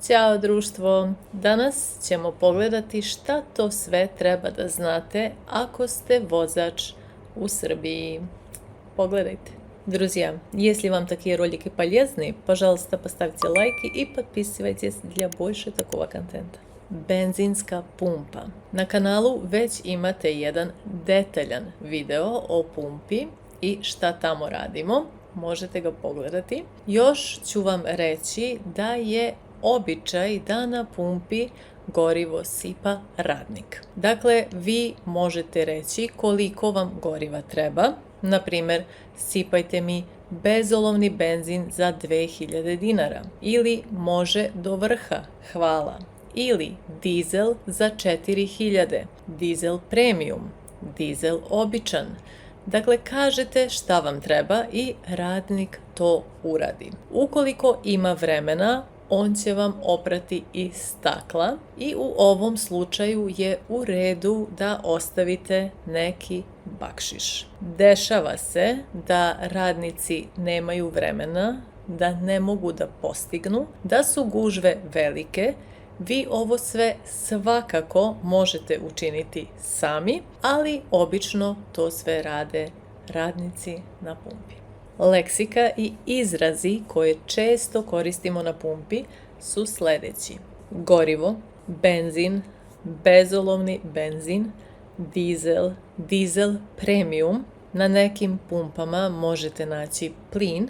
Ćao društvo! Danas ćemo pogledati šta to sve treba da znate ako ste vozač у Srbiji. Погledajte. Друзья, если вам такие ролики полезны, пожалуйста, поставьте лайки и подписывайтесь для больше такого контента. Benzinska pumpa. Na kanalu već imate jedan detaljan video o pumpi i šta tamo radimo. Možete ga pogledati. Još ću vam reći da je običaj da na pumpi gorivo sipa radnik. Dakle, vi možete reći koliko vam goriva treba. Na primjer, sipajte mi bezolovni benzin za 2000 dinara ili može do vrha, hvala. Ili dizel za 4000, dizel premium, dizel običan. Dakle, kažete šta vam treba i radnik to uradi. Ukoliko ima vremena, on će vam oprati i stakla i u ovom slučaju je u redu da ostavite neki bakšiš. Dešava se da radnici nemaju vremena, da ne mogu da postignu, da su gužve velike. Vi ovo sve svakako možete učiniti sami, ali obično to sve rade radnici na pumpi. Leksika i izrazi koje često koristimo na pumpi su sljedeći: gorivo, benzin, bezolovni benzin, dizel, dizel premium. Na nekim pumpama možete naći plin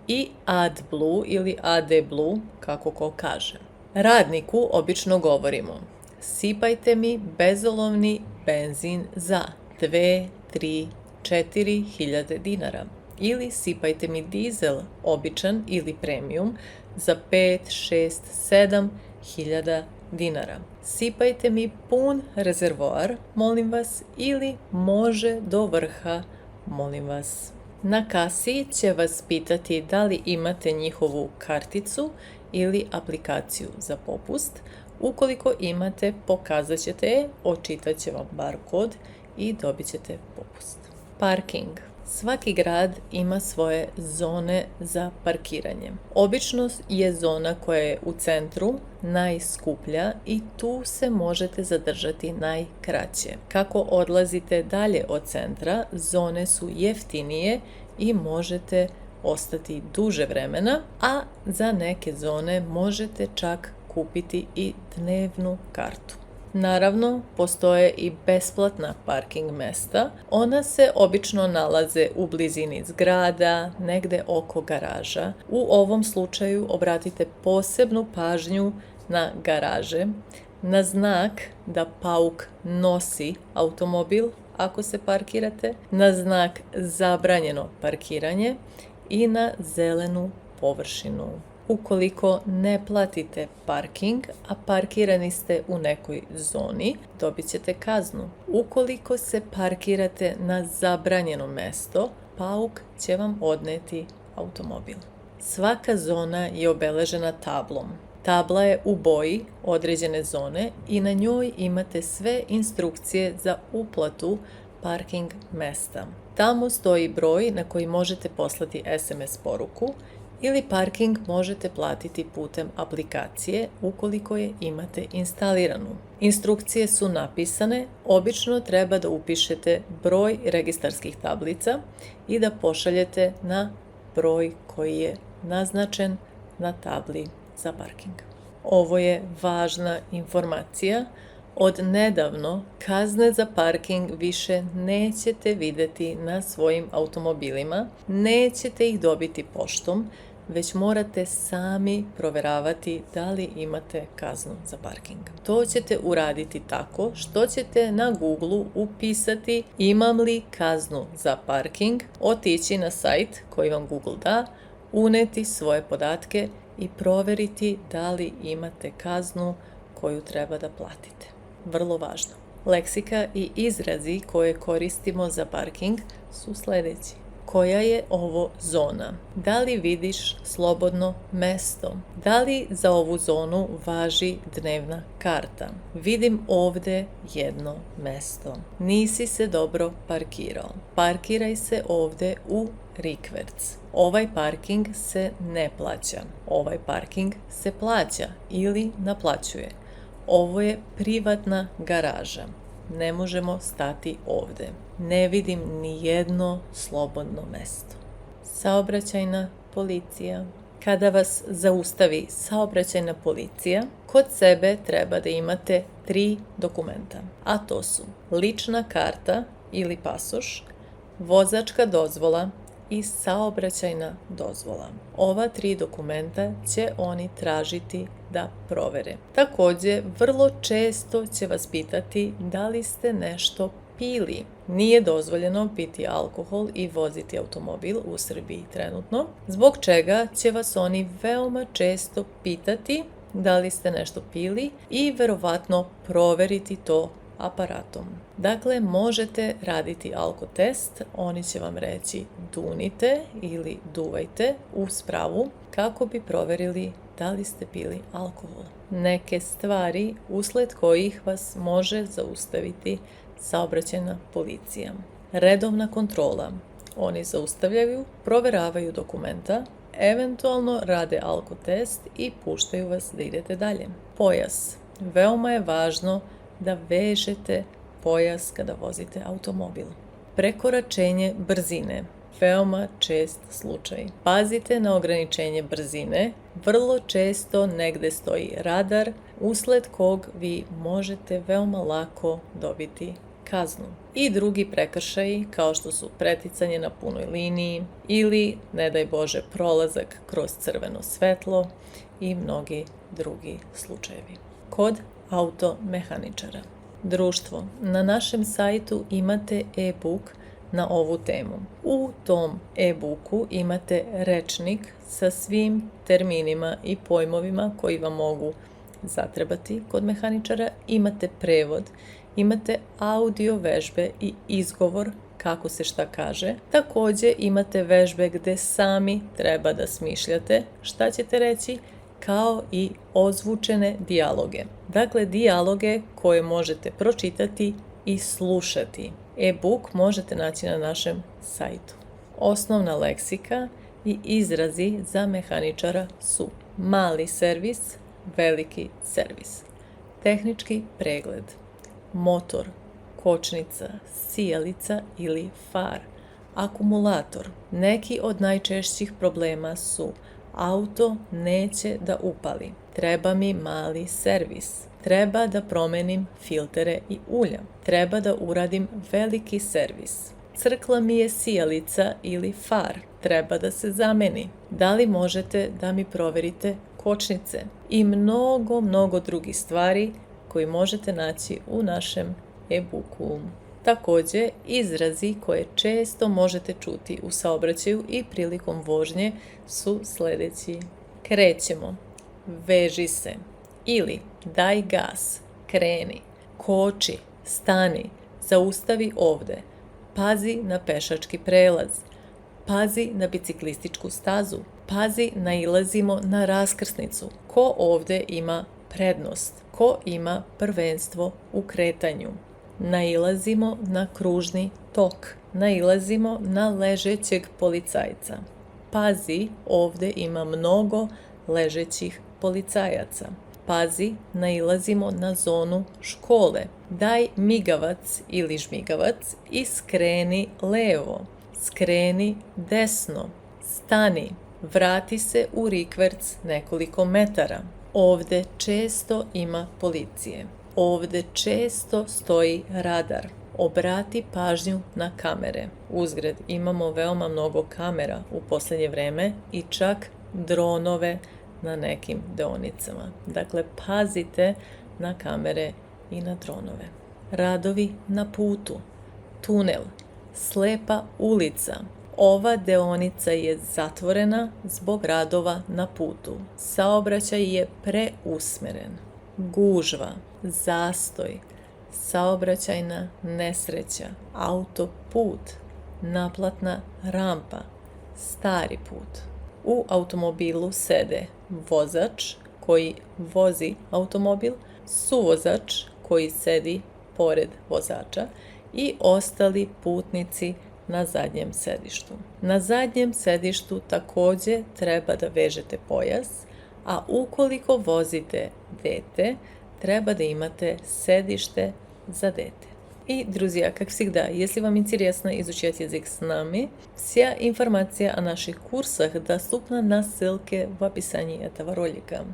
i AdBlue ili AdBlue, kako ko kaže. Radniku obično govorimo: sipajte mi bezolovni benzin za 2, 3, 4000 dinara. Ili sipajte mi dizel običan ili premium za 5, 6, 7000 dinara. Sipajte mi pun rezervoar, molim vas, ili može do vrha, molim vas. Na kasi će vas pitati da li imate njihovu karticu ili aplikaciju za popust. Ukoliko imate, pokazat ćete je, očitat će vam bar kod i dobit ćete popust. Parking. Svaki grad ima svoje zone za parkiranje. Obično je zona koja je u centru najskuplja i tu se možete zadržati najkraće. Kako odlazite dalje od centra, zone su jeftinije i možete ostati duže vremena, a za neke zone možete čak kupiti i dnevnu kartu. Naravno, postoje i besplatna parking mesta. Ona se obično nalaze u blizini zgrada, negde oko garaža. U ovom slučaju obratite posebnu pažnju na garaže, na znak da pauk nosi automobil ako se parkirate, na znak zabranjeno parkiranje i na zelenu površinu. Ukoliko ne platite parking, a parkirani ste u nekoj zoni, dobit ćete kaznu. Ukoliko se parkirate na zabranjeno mesto, pauk će vam odneti automobil. Svaka zona je obeležena tablom. Tabla je u boji određene zone i na njoj imate sve instrukcije za uplatu parking mesta. Tamo stoji broj na koji možete poslati SMS poruku ili parking možete platiti putem aplikacije ukoliko je imate instaliranu. Instrukcije su napisane, obično treba da upišete broj registarskih tablica i da pošaljete na broj koji je naznačen na tabli za parking. Ovo je važna informacija. Od nedavno kazne za parking više nećete videti na svojim automobilima, nećete ih dobiti poštom, već morate sami proveravati da li imate kaznu za parking. To ćete uraditi tako što ćete na Google upisati imam li kaznu za parking, otići na sajt koji vam Google da, uneti svoje podatke i proveriti da li imate kaznu koju treba da platite. Vrlo važno. Leksika i izrazi koje koristimo za parking su sljedeći: koja je ovo zona? Da li vidiš slobodno mesto? Da li za ovu zonu važi dnevna karta? Vidim ovdje jedno mesto. Nisi se dobro parkirao. Parkiraj se ovdje u rikverc. Ovaj parking se ne plaća. Ovaj parking se plaća ili naplaćuje. Ovo je privatna garaža. Ne možemo stati ovdje. Ne vidim ni jedno slobodno mesto. Saobraćajna policija. Kada vas zaustavi saobraćajna policija, kod sebe treba da imate 3 dokumenta, a to su lična karta ili pasoš, vozačka dozvola i saobraćajna dozvola. Ova 3 dokumenta će oni tražiti da provere. Također, vrlo često će vas pitati da li ste nešto pili. Nije dozvoljeno piti alkohol i voziti automobil u Srbiji trenutno, zbog čega će vas oni veoma često pitati da li ste nešto pili i verovatno proveriti to aparatom. Dakle, možete raditi alkotest, oni će vam reći dunite ili duvajte u spravu kako bi proverili da li ste pili alkohol. Neke stvari usled kojih vas može zaustaviti saobraćajna policija. Redovna kontrola. Oni zaustavljaju, proveravaju dokumenta, eventualno rade alkotest i puštaju vas da idete dalje. Pojas. Veoma je važno da vežete pojas kada vozite automobil. Prekoračenje brzine. Veoma čest slučaj. Pazite na ograničenje brzine. Vrlo često negde stoji radar, usled kog vi možete veoma lako dobiti kaznu. I drugi prekršaji kao što su preticanje na punoj liniji ili, ne daj Bože, prolazak kroz crveno svetlo i mnogi drugi slučajevi. Kod automehaničara. Društvo, na našem sajtu imate e-book na ovu temu. U tom e-booku imate rečnik sa svim terminima i pojmovima koji vam mogu zatrebati kod mehaničara. Imate prevod, imate audio vežbe i izgovor kako se šta kaže. Također imate vežbe gde sami treba da smišljate šta ćete reći, kao i ozvučene dijaloge. Dakle, dijaloge koje možete pročitati i slušati. E-book možete naći na našem sajtu. Osnovna leksika i izrazi za mehaničara su mali servis, veliki servis, tehnički pregled, motor, kočnica, sijalica ili far, akumulator. Neki od najčešćih problema su auto neće da upali, treba mi mali servis, treba da promenim filtere i ulja, treba da uradim veliki servis, crkla mi je sijalica ili far, treba da se zameni, da li možete da mi proverite kočnice i mnogo drugih stvari koji možete naći u našem e-booku. Također, izrazi koje često možete čuti u saobraćaju i prilikom vožnje su sljedeći. Krećemo, veži se ili daj gas, kreni, koči, stani, zaustavi ovde, pazi na pešački prelaz, pazi na biciklističku stazu, pazi nailazimo na raskrsnicu, ko ovde ima prednost, ko ima prvenstvo u kretanju. Nailazimo na kružni tok, nailazimo na ležećeg policajca. Pazi, ovdje ima mnogo ležećih policajaca. Pazi, nailazimo na zonu škole. Daj migavac ili žmigavac i skreni levo. Skreni desno. Stani, vrati se u rikverc nekoliko metara. Ovdje često ima policije. Ovdje često stoji radar. Obrati pažnju na kamere. Uzgred, imamo veoma mnogo kamera u posljednje vreme i čak dronove na nekim deonicama. Dakle, pazite na kamere i na dronove. Radovi na putu. Tunel. Slepa ulica. Ova deonica je zatvorena zbog radova na putu. Saobraćaj je preusmeren. Gužva, zastoj, saobraćajna nesreća, autoput, naplatna rampa, stari put. U automobilu sede vozač koji vozi automobil, suvozač koji sedi pored vozača i ostali putnici na zadnjem sedištu. Na zadnjem sedištu također treba da vežete pojas, a ukoliko vozite dete, treba da imate sedište за дете. И, друзья, как всегда, если вам интересно изучать язык с нами, вся информация о наших курсах доступна на ссылке в описании этого ролика.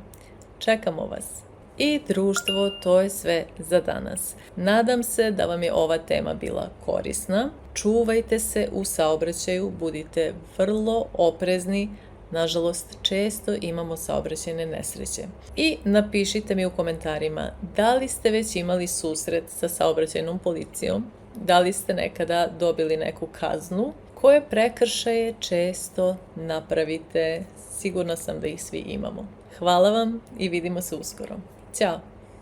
Čekamo vas. I društvo, to je sve za danas. Nadam se da vam je ova tema bila korisna. Čuvajte se u saobraćaju, budite vrlo oprezni. Nažalost, često imamo saobraćajne nesreće. I napišite mi u komentarima da li ste već imali susret sa saobraćajnom policijom, da li ste nekada dobili neku kaznu, koje prekršaje često napravite. Sigurna sam da ih svi imamo. Hvala vam i vidimo se uskoro. Ćao!